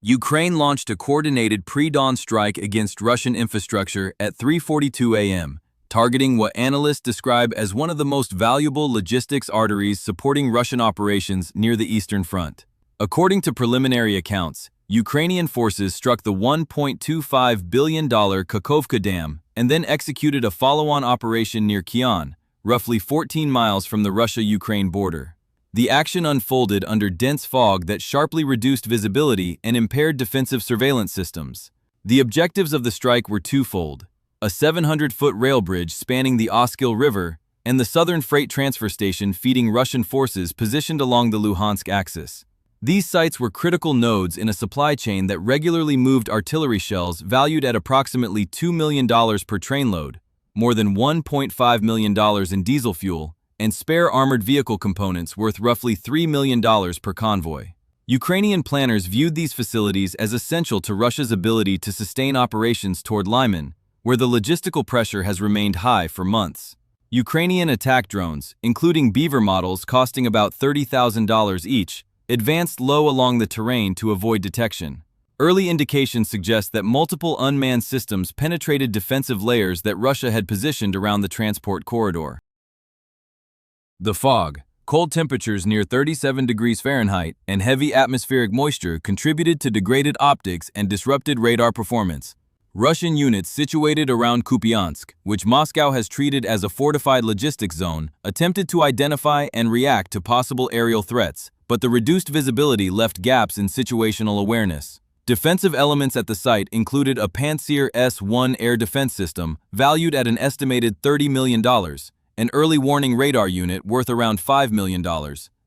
Ukraine launched a coordinated pre-dawn strike against Russian infrastructure at 3:42 a.m., targeting what analysts describe as one of the most valuable logistics arteries supporting Russian operations near the Eastern Front. According to preliminary accounts, Ukrainian forces struck the $1.25 billion Kakhovka Dam and then executed a follow-on operation near Kyiv, roughly 14 miles from the Russia-Ukraine border. The action unfolded under dense fog that sharply reduced visibility and impaired defensive surveillance systems. The objectives of the strike were twofold: a 700-foot rail bridge spanning the Oskill River and the southern freight transfer station feeding Russian forces positioned along the Luhansk axis. These sites were critical nodes in a supply chain that regularly moved artillery shells valued at approximately $2 million per trainload, more than $1.5 million in diesel fuel, and spare armored vehicle components worth roughly $3 million per convoy. Ukrainian planners viewed these facilities as essential to Russia's ability to sustain operations toward Lyman, where the logistical pressure has remained high for months. Ukrainian attack drones, including Beaver models costing about $30,000 each, advanced low along the terrain to avoid detection. Early indications suggest that multiple unmanned systems penetrated defensive layers that Russia had positioned around the transport corridor. The fog, cold temperatures near 37 degrees Fahrenheit, and heavy atmospheric moisture contributed to degraded optics and disrupted radar performance. Russian units situated around Kupiansk, which Moscow has treated as a fortified logistics zone, attempted to identify and react to possible aerial threats, but the reduced visibility left gaps in situational awareness. Defensive elements at the site included a Pantsir S-1 air defense system valued at an estimated $30 million, an early warning radar unit worth around $5 million,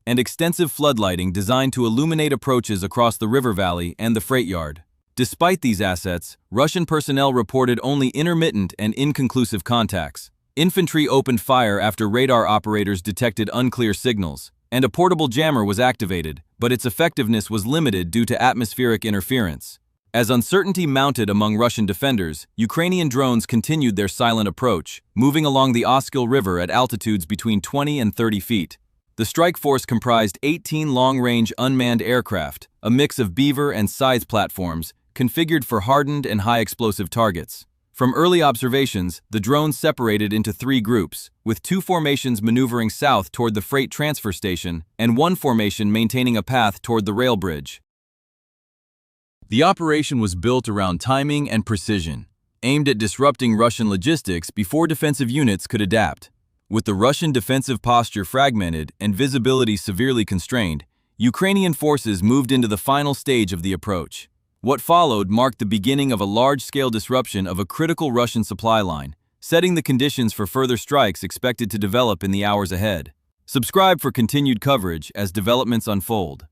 and extensive floodlighting designed to illuminate approaches across the river valley and the freight yard. Despite these assets, Russian personnel reported only intermittent and inconclusive contacts. Infantry opened fire after radar operators detected unclear signals, and a portable jammer was activated, but its effectiveness was limited due to atmospheric interference. As uncertainty mounted among Russian defenders, Ukrainian drones continued their silent approach, moving along the Oskill River at altitudes between 20 and 30 feet. The strike force comprised 18 long-range unmanned aircraft, a mix of Beaver and Scythe platforms, configured for hardened and high-explosive targets. From early observations, the drones separated into three groups, with two formations maneuvering south toward the freight transfer station and one formation maintaining a path toward the rail bridge. The operation was built around timing and precision, aimed at disrupting Russian logistics before defensive units could adapt. With the Russian defensive posture fragmented and visibility severely constrained, Ukrainian forces moved into the final stage of the approach. What followed marked the beginning of a large-scale disruption of a critical Russian supply line, setting the conditions for further strikes expected to develop in the hours ahead. Subscribe for continued coverage as developments unfold.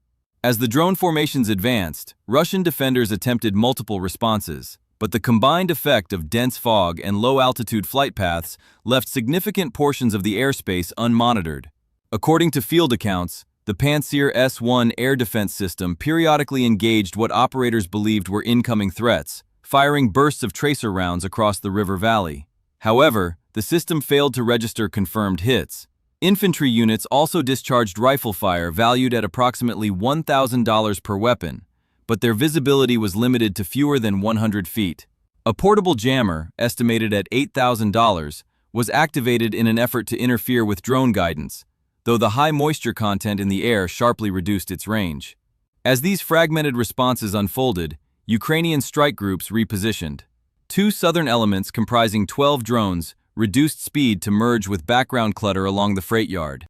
As the drone formations advanced, Russian defenders attempted multiple responses, but the combined effect of dense fog and low-altitude flight paths left significant portions of the airspace unmonitored. According to field accounts, the Pantsir S-1 air defense system periodically engaged what operators believed were incoming threats, firing bursts of tracer rounds across the river valley. However, the system failed to register confirmed hits. Infantry units also discharged rifle fire valued at approximately $1,000 per weapon, but their visibility was limited to fewer than 100 feet. A portable jammer, estimated at $8,000, was activated in an effort to interfere with drone guidance, though the high moisture content in the air sharply reduced its range. As these fragmented responses unfolded, Ukrainian strike groups repositioned. Two southern elements comprising 12 drones reduced speed to merge with background clutter along the freight yard.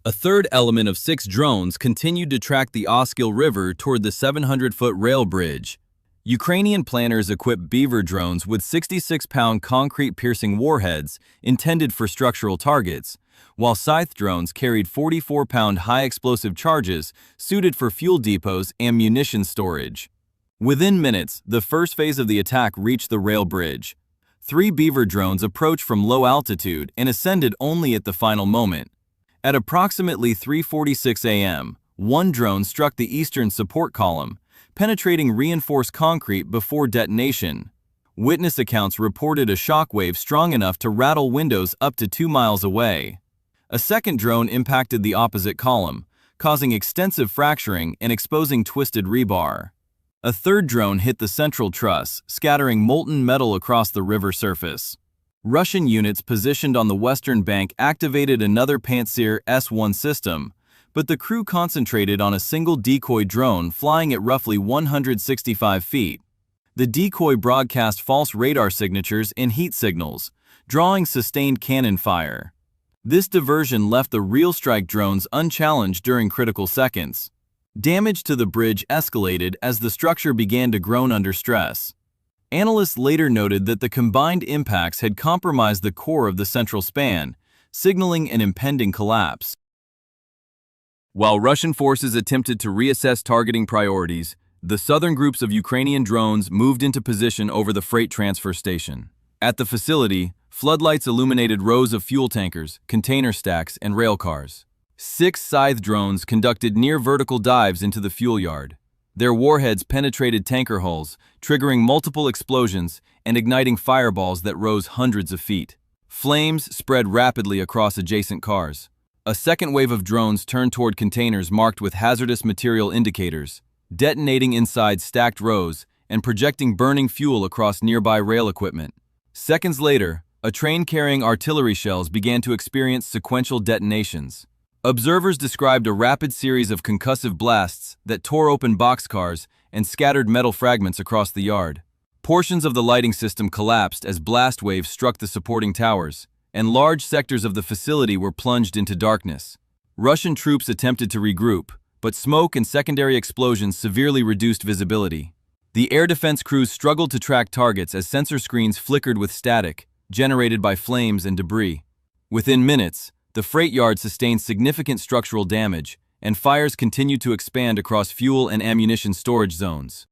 A third element of 6 drones continued to track the Oskill River toward the 700-foot rail bridge. Ukrainian planners equipped Beaver drones with 66-pound concrete-piercing warheads intended for structural targets, while Scythe drones carried 44-pound high-explosive charges suited for fuel depots and munition storage. Within minutes, the first phase of the attack reached the rail bridge. 3 Beaver drones approached from low altitude and ascended only at the final moment. At approximately 3:46 a.m., one drone struck the eastern support column, penetrating reinforced concrete before detonation. Witness accounts reported a shockwave strong enough to rattle windows up to 2 miles away. A second drone impacted the opposite column, causing extensive fracturing and exposing twisted rebar. A third drone hit the central truss, scattering molten metal across the river surface. Russian units positioned on the western bank activated another Pantsir S-1 system, but the crew concentrated on a single decoy drone flying at roughly 165 feet. The decoy broadcast false radar signatures and heat signals, drawing sustained cannon fire. This diversion left the real strike drones unchallenged during critical seconds. Damage to the bridge escalated as the structure began to groan under stress. Analysts later noted that the combined impacts had compromised the core of the central span, signaling an impending collapse. While Russian forces attempted to reassess targeting priorities, the southern groups of Ukrainian drones moved into position over the freight transfer station. At the facility, floodlights illuminated rows of fuel tankers, container stacks, and rail cars. 6 scythe drones conducted near-vertical dives into the fuel yard. Their warheads penetrated tanker hulls, triggering multiple explosions and igniting fireballs that rose hundreds of feet. Flames spread rapidly across adjacent cars. A second wave of drones turned toward containers marked with hazardous material indicators, detonating inside stacked rows and projecting burning fuel across nearby rail equipment. Seconds later, a train carrying artillery shells began to experience sequential detonations. Observers described a rapid series of concussive blasts that tore open boxcars and scattered metal fragments across the yard. Portions of the lighting system collapsed as blast waves struck the supporting towers, and large sectors of the facility were plunged into darkness. Russian troops attempted to regroup, but smoke and secondary explosions severely reduced visibility. The air defense crews struggled to track targets as sensor screens flickered with static, generated by flames and debris. Within minutes, the freight yard sustained significant structural damage, and fires continued to expand across fuel and ammunition storage zones.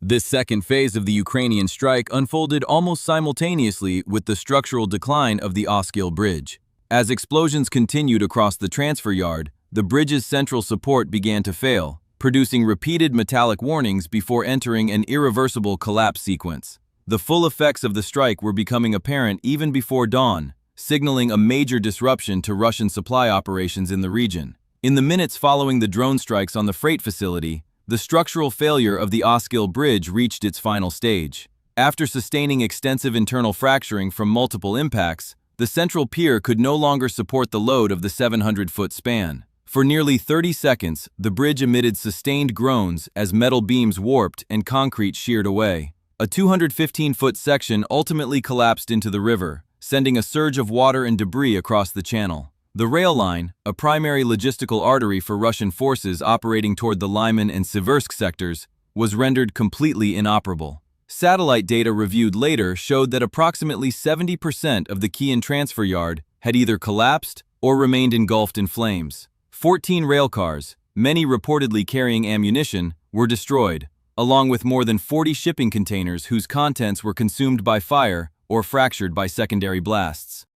This second phase of the Ukrainian strike unfolded almost simultaneously with the structural decline of the Oskill Bridge. As explosions continued across the transfer yard, the bridge's central support began to fail, producing repeated metallic warnings before entering an irreversible collapse sequence. The full effects of the strike were becoming apparent even before dawn, signaling a major disruption to Russian supply operations in the region. In the minutes following the drone strikes on the freight facility, the structural failure of the Oskill Bridge reached its final stage. After sustaining extensive internal fracturing from multiple impacts, the central pier could no longer support the load of the 700-foot span. For nearly 30 seconds, the bridge emitted sustained groans as metal beams warped and concrete sheared away. A 215-foot section ultimately collapsed into the river, sending a surge of water and debris across the channel. The rail line, a primary logistical artery for Russian forces operating toward the Lyman and Siversk sectors, was rendered completely inoperable. Satellite data reviewed later showed that approximately 70% of the Kyiv transfer yard had either collapsed or remained engulfed in flames. 14 railcars, many reportedly carrying ammunition, were destroyed, along with more than 40 shipping containers whose contents were consumed by fire or fractured by secondary blasts.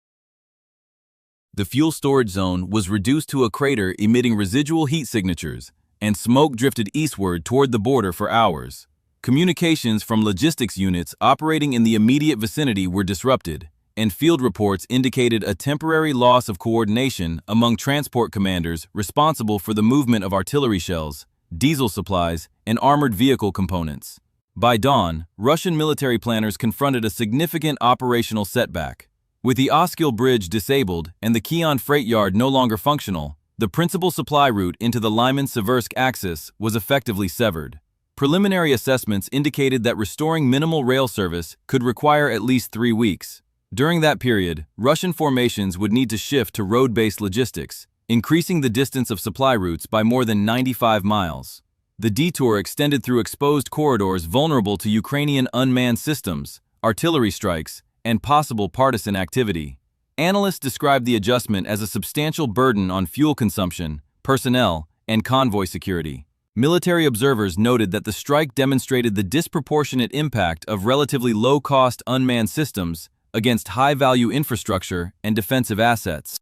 The fuel storage zone was reduced to a crater emitting residual heat signatures, and smoke drifted eastward toward the border for hours. Communications from logistics units operating in the immediate vicinity were disrupted, and field reports indicated a temporary loss of coordination among transport commanders responsible for the movement of artillery shells, diesel supplies, and armored vehicle components. By dawn, Russian military planners confronted a significant operational setback. With the Oskill Bridge disabled and the Kyiv freight yard no longer functional, the principal supply route into the Lyman-Siversk axis was effectively severed. Preliminary assessments indicated that restoring minimal rail service could require at least 3 weeks. During that period, Russian formations would need to shift to road-based logistics, increasing the distance of supply routes by more than 95 miles. The detour extended through exposed corridors vulnerable to Ukrainian unmanned systems, artillery strikes, and possible partisan activity. Analysts described the adjustment as a substantial burden on fuel consumption, personnel, and convoy security. Military observers noted that the strike demonstrated the disproportionate impact of relatively low-cost unmanned systems against high-value infrastructure and defensive assets.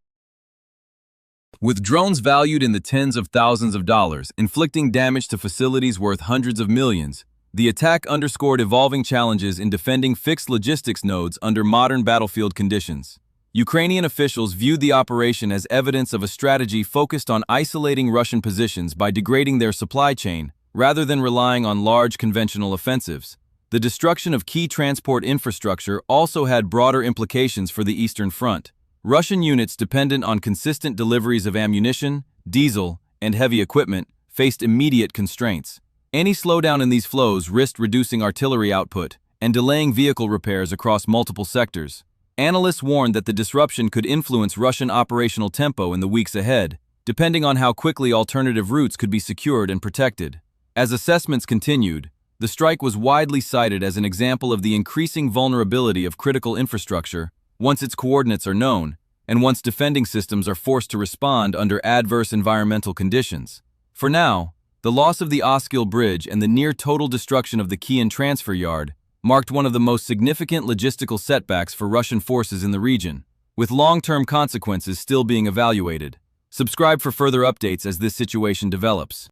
With drones valued in the tens of thousands of dollars, inflicting damage to facilities worth hundreds of millions, the attack underscored evolving challenges in defending fixed logistics nodes under modern battlefield conditions. Ukrainian officials viewed the operation as evidence of a strategy focused on isolating Russian positions by degrading their supply chain, rather than relying on large conventional offensives. The destruction of key transport infrastructure also had broader implications for the Eastern Front. Russian units dependent on consistent deliveries of ammunition, diesel, and heavy equipment faced immediate constraints. Any slowdown in these flows risked reducing artillery output and delaying vehicle repairs across multiple sectors. Analysts warned that the disruption could influence Russian operational tempo in the weeks ahead, depending on how quickly alternative routes could be secured and protected. As assessments continued, the strike was widely cited as an example of the increasing vulnerability of critical infrastructure once its coordinates are known, and once defending systems are forced to respond under adverse environmental conditions. For now, the loss of the Oskill Bridge and the near-total destruction of the Kyiv transfer yard marked one of the most significant logistical setbacks for Russian forces in the region, with long-term consequences still being evaluated. Subscribe for further updates as this situation develops.